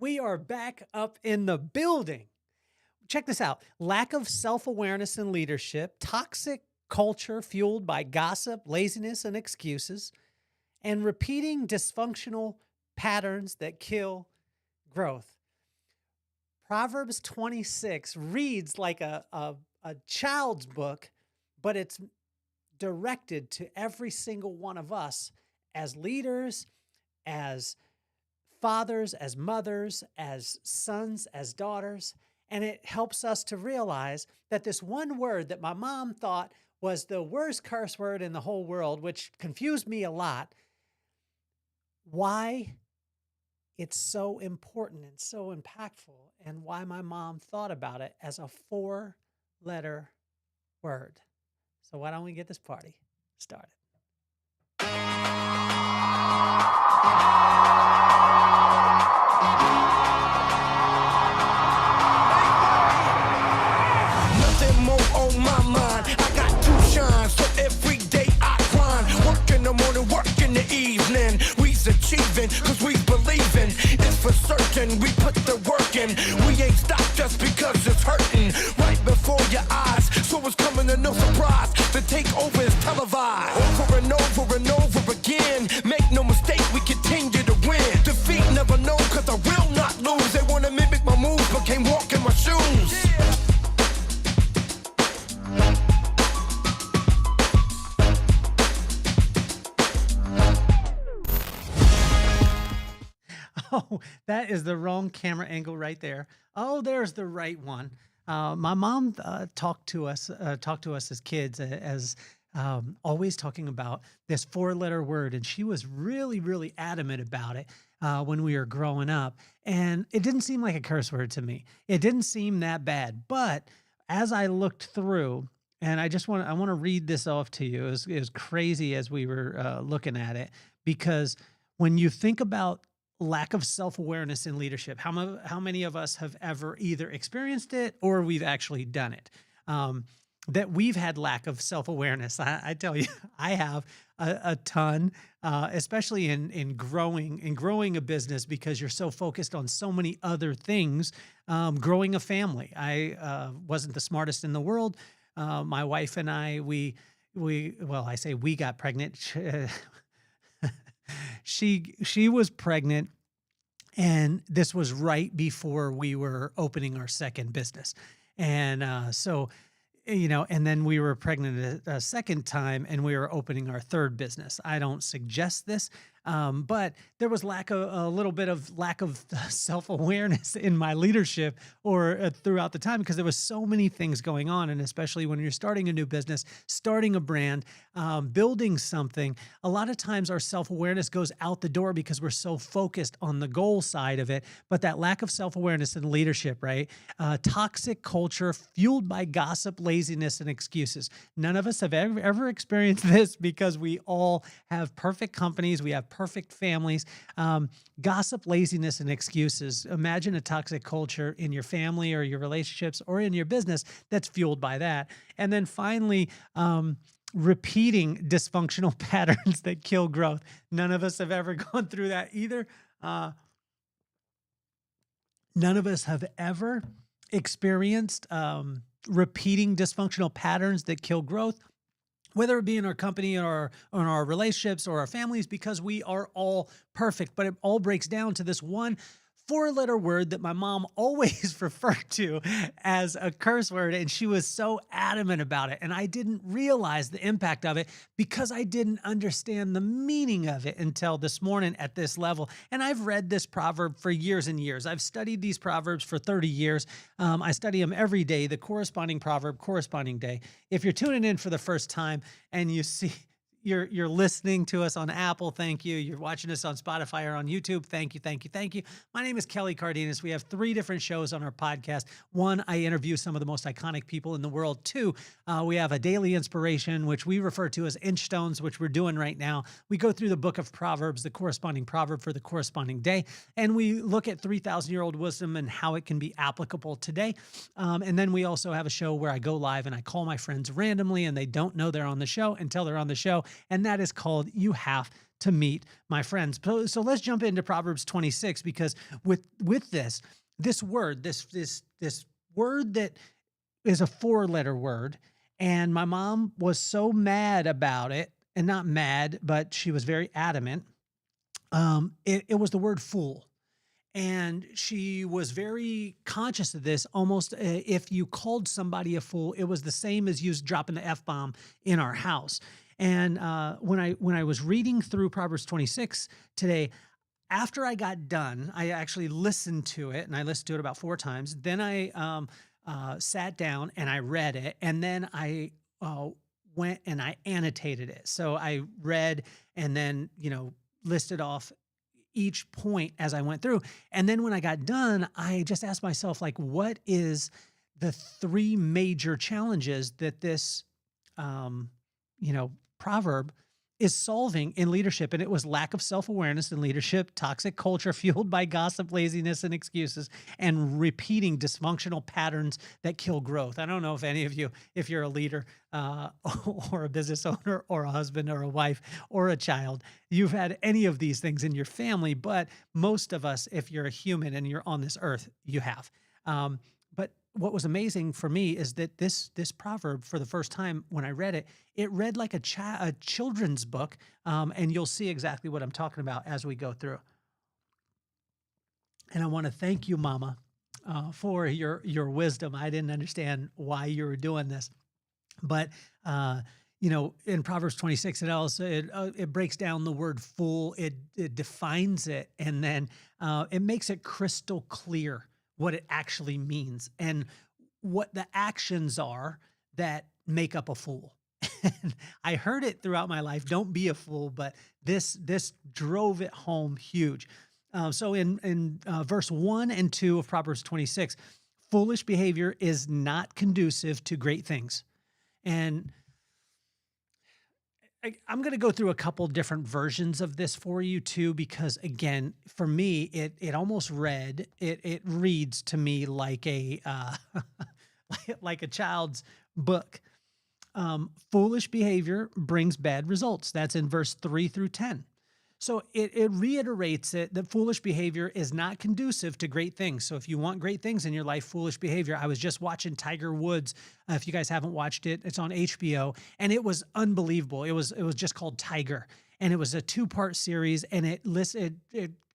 We are back up in the building. Check this out. Lack of self-awareness and leadership, toxic culture fueled by gossip, laziness, and excuses, and repeating dysfunctional patterns that kill growth. Proverbs 26 reads like a child's book, but it's directed to every single one of us as leaders, as fathers, as mothers, as sons, as daughters. And it helps us to realize that this one word that my mom thought was the worst curse word in the whole world, which confused me a lot, why it's so important and so impactful, and why my mom thought about it as a 4-letter word. So why don't we get this party started? Nothing more on my mind. I got to shine, so every day I grind. Work in the morning, work in the evening. We's achieving, cause we believing. It's for certain, we put the work in. We ain't stopped just because it's hurting. Right before your eyes, so it's coming to no surprise. The takeover is televised. Over and over and over again. Make no mistake, we continue to win. Defeat never known, cause I will not lose. They wanna mimic my moves, but can't walk in my shoes. Oh, that is the wrong camera angle right there. Oh, there's the right one. My mom talked to us as kids as always talking about this 4-letter word, and she was really, really adamant about it when we were growing up. And it didn't seem like a curse word to me. It didn't seem that bad. But as I looked through, and I want to read this off to you. It was crazy as we were looking at it, because when you think about lack of self-awareness in leadership, how many of us have ever either experienced it or we've actually done it? That we've had lack of self-awareness. I tell you, I have a ton, especially in growing a business, because you're so focused on so many other things. Growing a family, I wasn't the smartest in the world. My wife and I, I say we got pregnant. She was pregnant, and this was right before we were opening our second business. And and then we were pregnant a second time, and we were opening our third business. I don't suggest this, but there was a little bit of lack of self-awareness in my leadership or throughout the time, because there was so many things going on. And especially when you're starting a new business, starting a brand, building something, a lot of times our self-awareness goes out the door because we're so focused on the goal side of it. But that lack of self-awareness in leadership, right? Toxic culture fueled by gossip, laziness, and excuses. None of us have ever experienced this, because we all have perfect companies. We have perfect families. Gossip, laziness, and excuses. Imagine a toxic culture in your family or your relationships or in your business that's fueled by that. And then finally, repeating dysfunctional patterns that kill growth. None of us have ever gone through that either. None of us have ever experienced repeating dysfunctional patterns that kill growth, whether it be in our company or in our relationships or our families, because we are all perfect. But it all breaks down to this one 4-letter word that my mom always referred to as a curse word, and she was so adamant about it. And I didn't realize the impact of it because I didn't understand the meaning of it until this morning at this level. And I've read this proverb for years and years. I've studied these proverbs for 30 years. I study them every day, the corresponding proverb, corresponding day. If you're tuning in for the first time and you see you're listening to us on Apple, thank you. You're watching us on Spotify or on YouTube, thank you, thank you, thank you. My name is Kelly Cardenas. We have 3 different shows on our podcast. 1, I interview some of the most iconic people in the world. 2, we have a daily inspiration, which we refer to as INCHSTONES, which we're doing right now. We go through the book of Proverbs, the corresponding proverb for the corresponding day, and we look at 3,000-year-old wisdom and how it can be applicable today. And then we also have a show where I go live and I call my friends randomly, and they don't know they're on the show until they're on the show. And that is called You Have to meet my friends. So let's jump into Proverbs 26, because with this word, this word that is a 4-letter word, and my mom was so mad about it, and not mad, but she was very adamant. It was the word fool. And she was very conscious of this. Almost if you called somebody a fool, it was the same as you dropping the F bomb in our house. And when I was reading through Proverbs 26 today, after I got done, I actually listened to it, and I listened to it about 4 times. Then I sat down and I read it, and then I went and I annotated it. So I read and then listed off each point as I went through. And then when I got done, I just asked myself, like, what is the 3 major challenges that this, proverb is solving in leadership? And it was lack of self-awareness in leadership, toxic culture fueled by gossip, laziness, and excuses, and repeating dysfunctional patterns that kill growth. I don't know if any of you, if you're a leader or a business owner or a husband or a wife or a child, you've had any of these things in your family, but most of us, if you're a human and you're on this earth, you have. But what was amazing for me is that this proverb, for the first time when I read it, it read like a children's book, and you'll see exactly what I'm talking about as we go through. And I want to thank you, Mama, for your wisdom. I didn't understand why you were doing this, but in Proverbs 26, it breaks down the word fool. It defines it, and then it makes it crystal clear what it actually means and what the actions are that make up a fool. And I heard it throughout my life, don't be a fool, but this drove it home huge. So in verse 1 and 2 of Proverbs 26, foolish behavior is not conducive to great things. And I'm going to go through a couple different versions of this for you too, because again, for me, it almost reads to me like a like a child's book. Foolish behavior brings bad results. That's in verse 3 through 10. So it reiterates it that foolish behavior is not conducive to great things. So if you want great things in your life, foolish behavior. I was just watching Tiger Woods. If you guys haven't watched it, it's on HBO, and it was unbelievable. It was just called Tiger, and it was a 2-part series, and it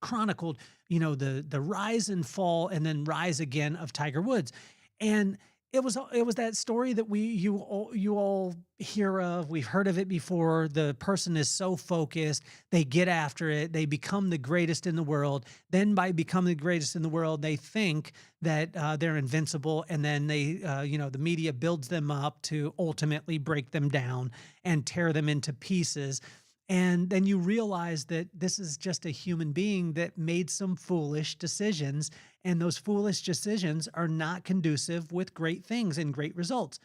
chronicled the rise and fall and then rise again of Tiger Woods, and it was that story that you all hear of. We've heard of it before. The person is so focused, they get after it, they become the greatest in the world. Then by becoming the greatest in the world, they think that they're invincible, and then the media builds them up to ultimately break them down and tear them into pieces. And then you realize that this is just a human being that made some foolish decisions, and those foolish decisions are not conducive with great things and great results.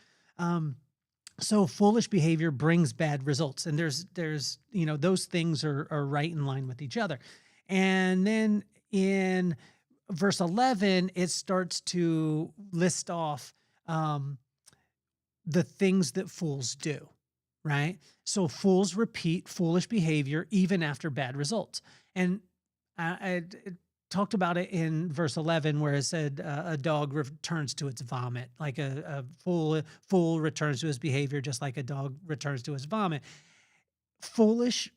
So foolish behavior brings bad results, and there's those things are right in line with each other. And then in verse 11, it starts to list off the things that fools do. Right? So fools repeat foolish behavior even after bad results. And I talked about it in verse 11, where it said a dog returns to its vomit, like a fool returns to his behavior, just like a dog returns to his vomit. Fools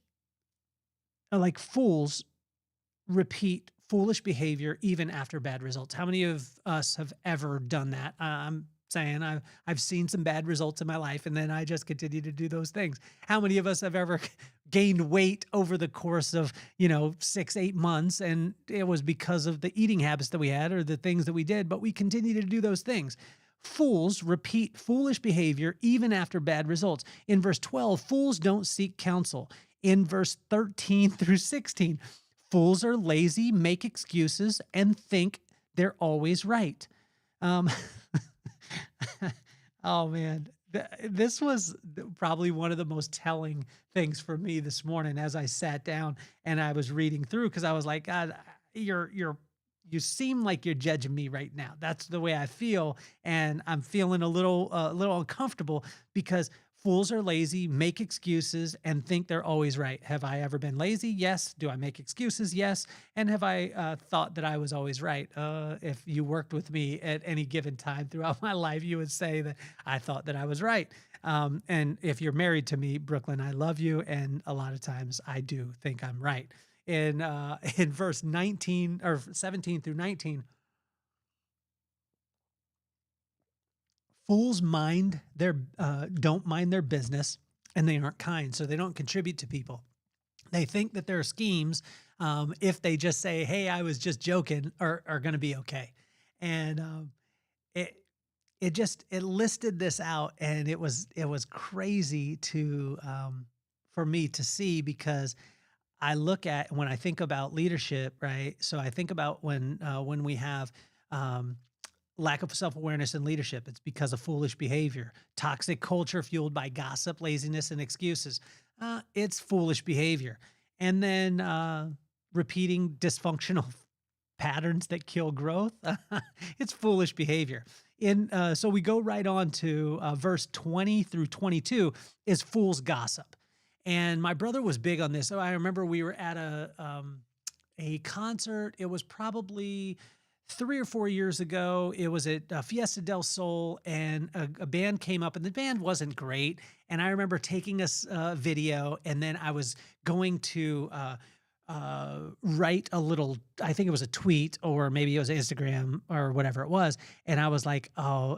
repeat foolish behavior even after bad results. How many of us have ever done that? I'm saying I've seen some bad results in my life, and then I just continue to do those things. How many of us have ever gained weight over the course of 6-8 months, and it was because of the eating habits that we had or the things that we did, but we continue to do those things? Fools repeat foolish behavior even after bad results. In verse 12, fools don't seek counsel. In verse 13 through 16, fools are lazy, make excuses, and think they're always right. Oh man, this was probably one of the most telling things for me this morning as I sat down and I was reading through, because I was like, God, you seem like you're judging me right now. That's the way I feel, and I'm feeling a little uncomfortable, because Fools are lazy, make excuses, and think they're always right. Have I ever been lazy? Yes. Do I make excuses? Yes. And have I thought that I was always right? If you worked with me at any given time throughout my life, you would say that I thought that I was right. And if you're married to me, Brooklyn, I love you. And a lot of times I do think I'm right. In verse 19 or 17 through 19, fools don't mind their business, and they aren't kind, so they don't contribute to people. They think that their schemes, if they just say, "Hey, I was just joking," are going to be okay. And it it listed this out, and it was crazy to for me to see, because I look at when I think about leadership, right? So I think about when we have um, lack of self-awareness in leadership. It's because of foolish behavior. Toxic culture fueled by gossip, laziness, and excuses. It's foolish behavior. And then repeating dysfunctional patterns that kill growth. It's foolish behavior. So we go right on to verse 20 through 22 is fool's gossip. And my brother was big on this. So I remember we were at a concert. It was probably 3 or 4 years ago. It was at Fiesta del Sol, and a band came up, and the band wasn't great. And I remember taking a video, and then I was going to write a little, I think it was a tweet, or maybe it was Instagram or whatever it was. And I was like, oh,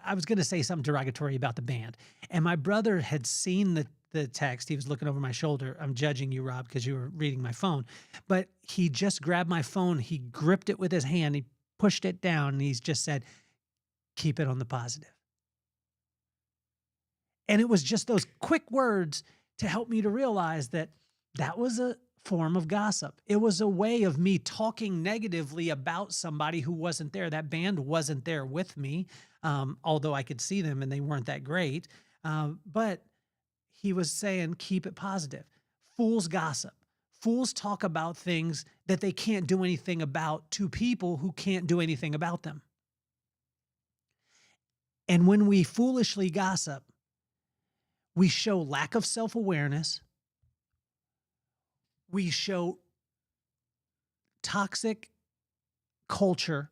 I was going to say something derogatory about the band. And my brother had seen the text. He was looking over my shoulder. I'm judging you, Rob, because you were reading my phone. But he just grabbed my phone. He gripped it with his hand. He pushed it down, and he's just said, keep it on the positive. And it was just those quick words to help me to realize that that was a form of gossip. It was a way of me talking negatively about somebody who wasn't there. That band wasn't there with me, although I could see them and they weren't that great. But he was saying, keep it positive. Fools gossip. Fools talk about things that they can't do anything about to people who can't do anything about them. And when we foolishly gossip, we show lack of self-awareness. We show toxic culture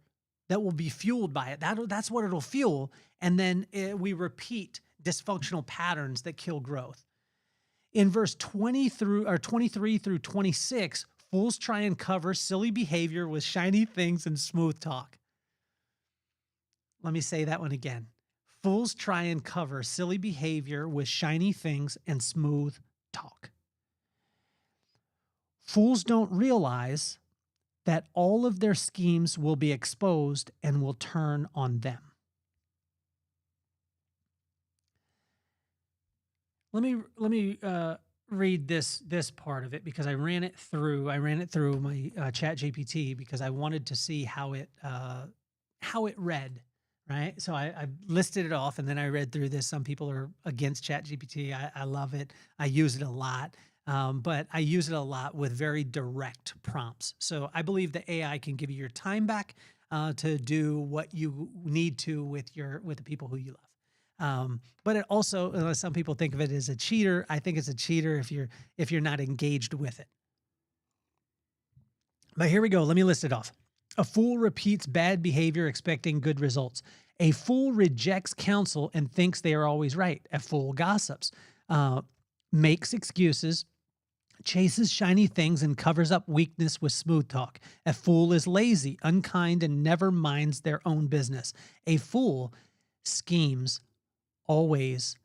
that will be fueled by it. That's what it'll fuel. And then we repeat dysfunctional patterns that kill growth. In verse 23 through 26, fools try and cover silly behavior with shiny things and smooth talk. Let me say that one again. Fools try and cover silly behavior with shiny things and smooth talk. Fools don't realize that all of their schemes will be exposed and will turn on them. Let me read this part of it, because I ran it through my Chat GPT, because I wanted to see how it read. Right. So I listed it off, and then I read through this. Some people are against Chat GPT. I love it. I use it a lot. But I use it a lot with very direct prompts. So I believe the AI can give you your time back to do what you need to with the people who you love. But it also, some people think of it as a cheater. I think it's a cheater if you're not engaged with it. But here we go. Let me list it off. A fool repeats bad behavior expecting good results. A fool rejects counsel and thinks they are always right. A fool gossips, makes excuses, chases shiny things, and covers up weakness with smooth talk. A fool is lazy, unkind, and never minds their own business. A fool's schemes always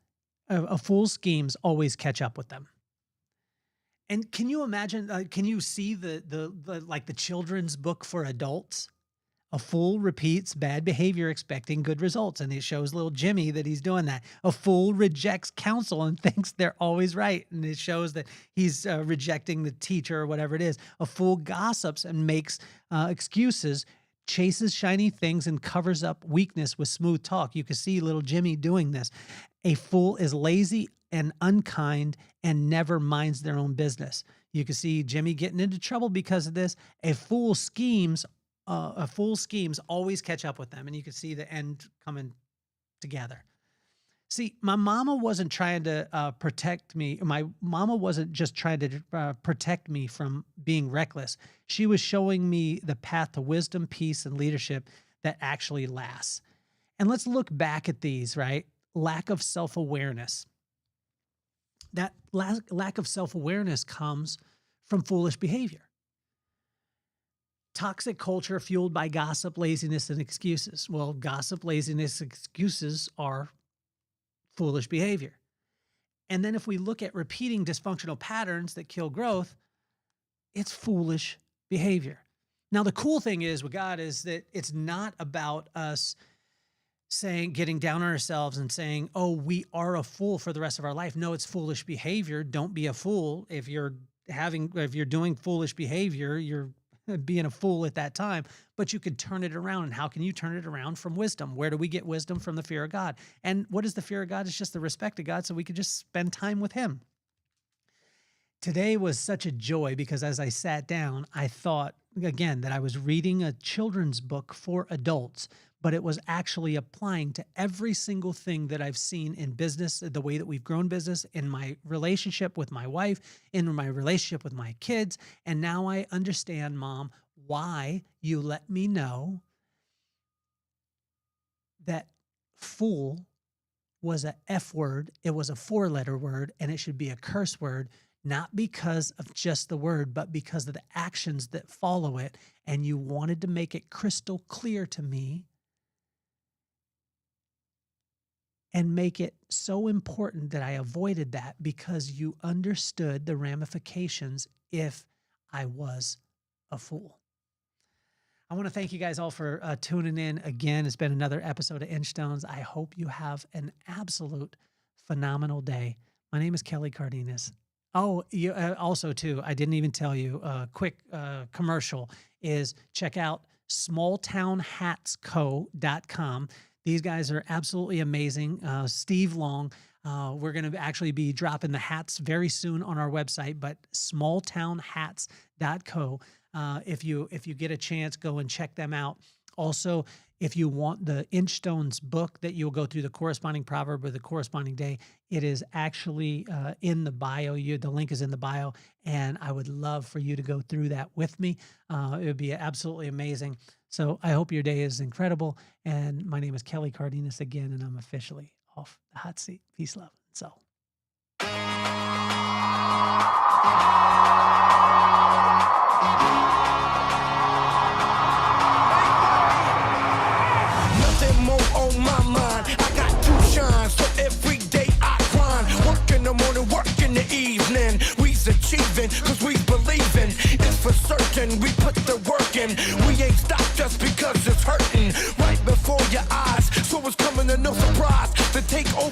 catch up with them. And can you imagine, can you see the children's book for adults? A fool repeats bad behavior expecting good results. And it shows little Jimmy that he's doing that. A fool rejects counsel and thinks they're always right. And it shows that he's rejecting the teacher or whatever it is. A fool gossips and makes excuses, chases shiny things, and covers up weakness with smooth talk. You can see little Jimmy doing this. A fool is lazy and unkind and never minds their own business. You can see Jimmy getting into trouble because of this. A fool's schemes always catch up with them, and you can see the end coming together. See, my mama wasn't trying to protect me. My mama wasn't just trying to protect me from being reckless. She was showing me the path to wisdom, peace, and leadership that actually lasts. And let's look back at these, right? Lack of self-awareness. That lack of self-awareness comes from foolish behavior. Toxic culture fueled by gossip, laziness, and excuses. Well, gossip, laziness, excuses are foolish behavior. And then if we look at repeating dysfunctional patterns that kill growth, it's foolish behavior. Now, the cool thing is with God is that it's not about us getting down on ourselves and saying, oh, we are a fool for the rest of our life. No, it's foolish behavior. Don't be a fool. If you're doing foolish behavior, you're being a fool at that time, but you could turn it around. And how can you turn it around? From wisdom. Where do we get wisdom? From the fear of God. And what is the fear of God? It's just the respect of God, so we could just spend time with him. Today was such a joy because as I sat down, I thought again that I was reading a children's book for adults, but it was actually applying to every single thing that I've seen in business, the way that we've grown business, in my relationship with my wife, in my relationship with my kids. And now I understand, Mom, why you let me know that fool was a F word. It was a 4-letter word, and it should be a curse word, not because of just the word, but because of the actions that follow it. And you wanted to make it crystal clear to me and make it so important that I avoided that because you understood the ramifications if I was a fool. I want to thank you guys all for tuning in again. It's been another episode of INCHSTONES. I hope you have an absolute phenomenal day. My name is Kelly Cardenas. Oh, you, also too, I didn't even tell you, quick commercial is check out smalltownhatsco.com. These guys are absolutely amazing. Steve Long, we're going to actually be dropping the hats very soon on our website, but smalltownhats.co. If you get a chance, go and check them out. Also, if you want the INCHSTONES book that you'll go through the corresponding proverb or the corresponding day, it is actually in the bio. The link is in the bio, and I would love for you to go through that with me. It would be absolutely amazing. So I hope your day is incredible. And my name is Kelly Cardenas again, and I'm officially off the hot seat. Peace, love, and soul. Nothing more on my mind. I got to shine, so every day I grind. Work in the morning, work in the evening. We's achieving, cause we believing. It's for certain, we put the work in. We ain't stopped just because it's hurting. Right before your eyes, so it's coming to no surprise to take over.